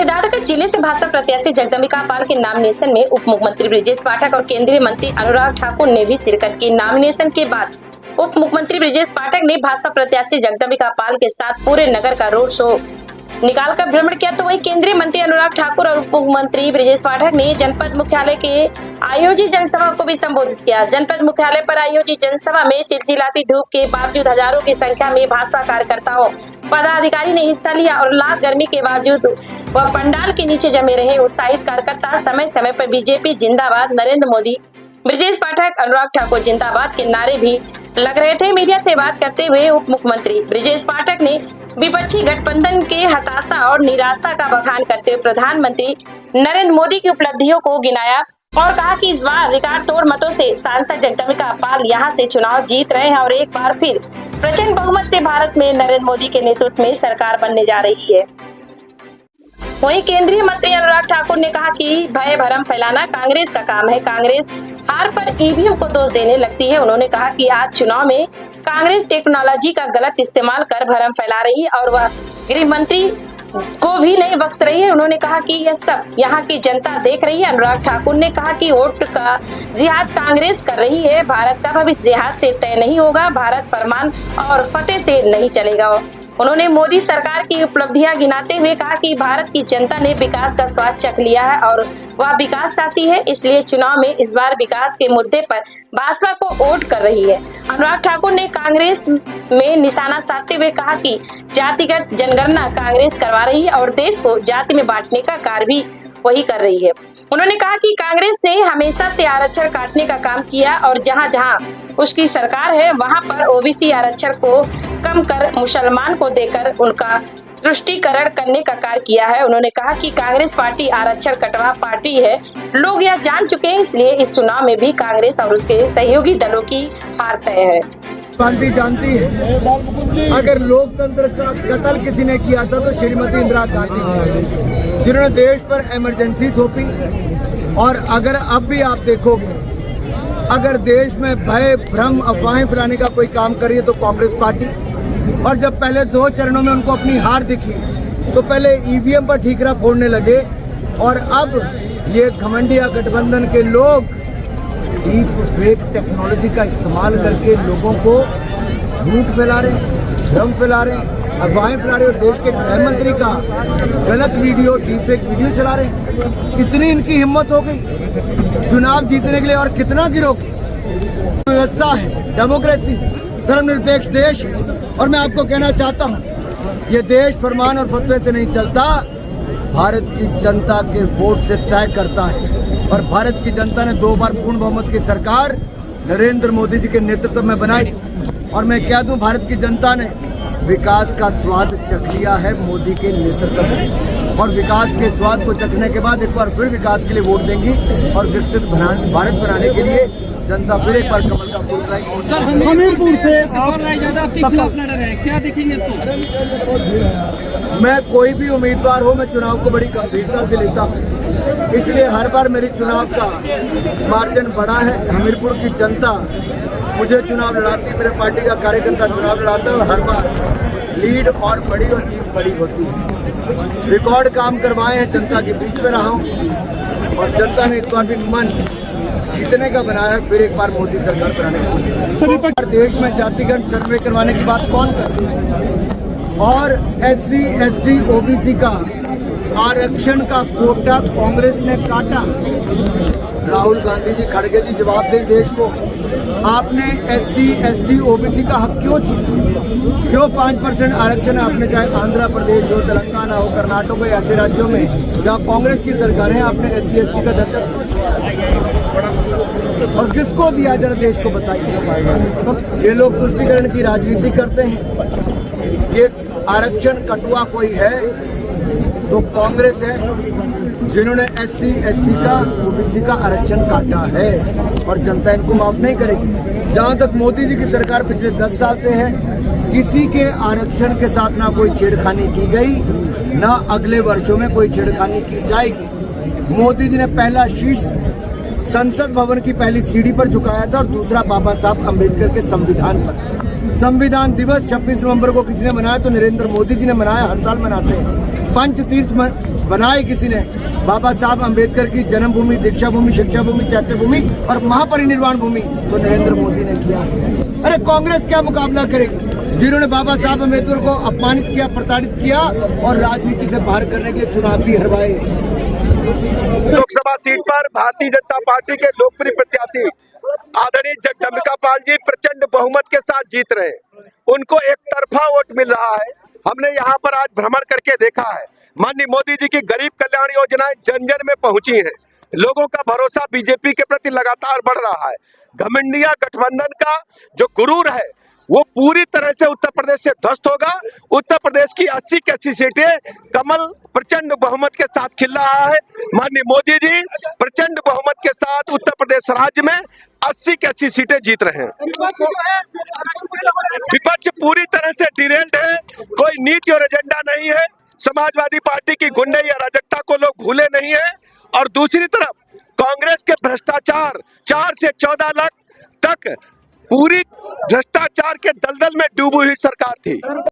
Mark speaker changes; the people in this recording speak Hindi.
Speaker 1: सिद्धार्थनगर जिले से भाजपा प्रत्याशी जगदम्बिका पाल के नॉमिनेशन में उप मुख्यमंत्री ब्रिजेश पाठक और केंद्रीय मंत्री अनुराग ठाकुर ने भी शिरकत की। नॉमिनेशन के बाद उप मुख्यमंत्री ब्रिजेश पाठक ने भाजपा प्रत्याशी जगदम्बिका पाल के साथ पूरे नगर का रोड शो निकालकर भ्रमण किया। तो वही केंद्रीय मंत्री अनुराग ठाकुर और उप मुख्यमंत्री ब्रिजेश पाठक ने जनपद मुख्यालय के आयोजित जनसभा को भी संबोधित किया। जनपद मुख्यालय पर आयोजित जनसभा में चिलचिलाती धूप के बावजूद हजारों की संख्या में भाजपा कार्यकर्ताओं पदाधिकारी ने हिस्सा लिया और लाख गर्मी के बावजूद वह पंडाल के नीचे जमे रहे। उत्साहित कार्यकर्ता समय समय पर बीजेपी जिंदाबाद, नरेंद्र मोदी, ब्रिजेश पाठक, अनुराग ठाकुर जिंदाबाद के नारे भी लग रहे थे। मीडिया से बात करते हुए उप मुख्यमंत्री ब्रिजेश पाठक ने विपक्षी गठबंधन के हताशा और निराशा का बखान करते हुए प्रधानमंत्री नरेंद्र मोदी की उपलब्धियों को गिनाया और कहा कि इस बार रिकॉर्ड तोड़ मतों से सांसद जगदम्बिका पाल यहां से चुनाव जीत रहे हैं और एक बार फिर प्रचंड बहुमत से भारत में नरेंद्र मोदी के नेतृत्व में सरकार बनने जा रही है। वहीं केंद्रीय मंत्री अनुराग ठाकुर ने कहा कि भय भ्रम फैलाना कांग्रेस का काम है। कांग्रेस हार पर ईवीएम को दोष देने लगती है। उन्होंने कहा कि आज चुनाव में कांग्रेस टेक्नोलॉजी का गलत इस्तेमाल कर भ्रम फैला रही है और वह गृह मंत्री को भी नहीं बख्श रही है। उन्होंने कहा कि यह सब यहाँ की जनता देख रही है। अनुराग ठाकुर ने कहा कि वोट का जिहाद कांग्रेस कर रही है। भारत का भविष्य जिहाद से तय नहीं होगा, भारत फरमान और फतेह से नहीं चलेगा। उन्होंने मोदी सरकार की उपलब्धियां गिनाते हुए कहा कि भारत की जनता ने विकास का स्वाद चख लिया है और वह विकास चाहती है, इसलिए चुनाव में इस बार विकास के मुद्दे पर भाजपा को वोट कर रही है। अनुराग ठाकुर ने कांग्रेस में निशाना साधते हुए कहा कि जातिगत जनगणना कांग्रेस करवा रही है और देश को जाति में बांटने का कार्य भी वही कर रही है। उन्होंने कहा कि कांग्रेस ने हमेशा से आरक्षण काटने का काम किया और जहां जहां उसकी सरकार है वहां पर ओबीसी आरक्षण को कम कर मुसलमान को देकर उनका तुष्टीकरण करने का कार्य किया है। उन्होंने कहा कि कांग्रेस पार्टी आरक्षण कटवा पार्टी है, लोग यह जान चुके हैं, इसलिए इस चुनाव में भी कांग्रेस और उसके सहयोगी दलों की हार तय है।
Speaker 2: शांति जानती है, अगर लोकतंत्र का कत्ल किसी ने किया था तो श्रीमती इंदिरा गांधी जिन्होंने देश पर इमरजेंसी थोपी। और अगर अब भी आप देखोगे, अगर देश में भय भ्रम अफवाहें फैलाने का कोई काम करिए तो कांग्रेस पार्टी। और जब पहले 2 चरणों में उनको अपनी हार दिखी तो पहले ईवीएम पर ठीकरा फोड़ने लगे और अब ये घमंडिया गठबंधन के लोग डीप फेक टेक्नोलॉजी का इस्तेमाल करके लोगों को झूठ फैला रहे हैं, भ्रम फैला रहे हैं, अफवाहें फैला रहे हैं। देश के गृह मंत्री का गलत वीडियो, डीप फेक वीडियो चला रहे हैं। कितनी इनकी हिम्मत हो गई चुनाव जीतने के लिए और कितना गिरोगे। व्यवस्था है, डेमोक्रेसी, धर्मनिरपेक्ष देश। और मैं आपको कहना चाहता हूँ, ये देश फरमान और फतवे से नहीं चलता, भारत की जनता के वोट से तय करता है। और भारत की जनता ने 2 बार पूर्ण बहुमत की सरकार नरेंद्र मोदी जी के नेतृत्व में बनाई। और मैं कह दूं, भारत की जनता ने विकास का स्वाद चख लिया है मोदी के नेतृत्व में। और विकास के स्वाद को चखने के बाद एक बार फिर विकास के लिए वोट देंगी और विकसित भारत बनाने के लिए जनता फिर एक बार कमल का फूल लाएगी।
Speaker 3: सर, हमीरपुर से आप लड़ रहे हैं, क्या देखेंगे इसको?
Speaker 2: मैं कोई भी उम्मीदवार हो, मैं चुनाव को बड़ी गंभीरता से लेता हूँ, इसलिए हर बार मेरी चुनाव का मार्जिन बड़ा है। हमीरपुर की जनता मुझे चुनाव लड़ाती है, मेरे पार्टी का कार्यकर्ता चुनाव लड़ाता है और हर बार लीड और बड़ी और जीत बड़ी होती है। रिकॉर्ड काम करवाए हैं, जनता के बीच में रहा हूँ और जनता ने इस बार भी मन जीतने का बनाया है, फिर एक बार मोदी सरकार बनाने का। देश में जातिगत सर्वे करवाने की बात कौन कर रहा है? और SC ST OBC का आरक्षण का कोटा कांग्रेस ने काटा। राहुल गांधी जी, खड़गे जी, जवाब दें देश को, आपने SC ST OBC का हक क्यों छीना? क्यों 5% आरक्षण आपने, चाहे आंध्र प्रदेश हो, तेलंगाना हो, कर्नाटक हो, ऐसे राज्यों में जहाँ कांग्रेस की सरकार है, आपने SC ST का दर्जा क्यों छीना और किसको दिया? जरा देश को बताइए। ये लोग तुष्टीकरण की राजनीति करते हैं। ये आरक्षण कटुआ कोई है तो कांग्रेस है, जिन्होंने SC ST का OBC का आरक्षण काटा है और जनता इनको माफ नहीं करेगी। जहां तक मोदी जी की सरकार पिछले 10 साल से है, किसी के आरक्षण के साथ ना कोई छेड़खानी की गई, ना अगले वर्षों में कोई छेड़खानी की जाएगी। मोदी जी ने पहला शीश संसद भवन की पहली सीढ़ी पर झुकाया था और दूसरा बाबा साहब अम्बेडकर के संविधान पर। संविधान दिवस 26 नवंबर को किसने मनाया? तो नरेंद्र मोदी जी ने मनाया, हर साल मनाते हैं। पंच तीर्थ बनाए किसी ने, बाबा साहब अंबेडकर की जन्मभूमि, दीक्षा भूमि, शिक्षा भूमि, चैत्य भूमि और महापरिनिर्वाण भूमि तो नरेंद्र मोदी ने किया। अरे कांग्रेस क्या मुकाबला करेगी, जिन्होंने बाबा साहब अंबेडकर को अपमानित किया, प्रताड़ित किया और राजनीति से बाहर करने के लिए चुनाव भी हरवाए।
Speaker 4: लोकसभा सीट पर भारतीय जनता पार्टी के लोकप्रिय प्रत्याशी आदरणीय जगदम्बिका पाल जी प्रचंड बहुमत के साथ जीत रहे हैं। उनको एक तरफा वोट मिल रहा है। हमने यहाँ पर आज भ्रमण करके देखा है, माननीय मोदी जी की गरीब कल्याण योजनाएं जन जन में पहुंची हैं। लोगों का भरोसा बीजेपी के प्रति लगातार बढ़ रहा है। घमंडिया गठबंधन का जो गुरूर है वो पूरी तरह से उत्तर प्रदेश से ध्वस्त होगा। उत्तर प्रदेश की 80 की 80 सीटें कमल प्रचंड बहुमत के साथ खिल रहा है। माननीय मोदी जी प्रचंड बहुमत के साथ उत्तर प्रदेश राज्य में 80 की 80 सीटें जीत रहे हैं। विपक्ष पूरी तरह से डिरेल्ड है, कोई नीति और एजेंडा नहीं है। समाजवादी पार्टी की गुंडई अराजकता को लोग भूले नहीं है। और दूसरी तरफ कांग्रेस के भ्रष्टाचार, 4 से 14 लाख तक पूरी भ्रष्टाचार के दलदल में डूबी हुई सरकार थी।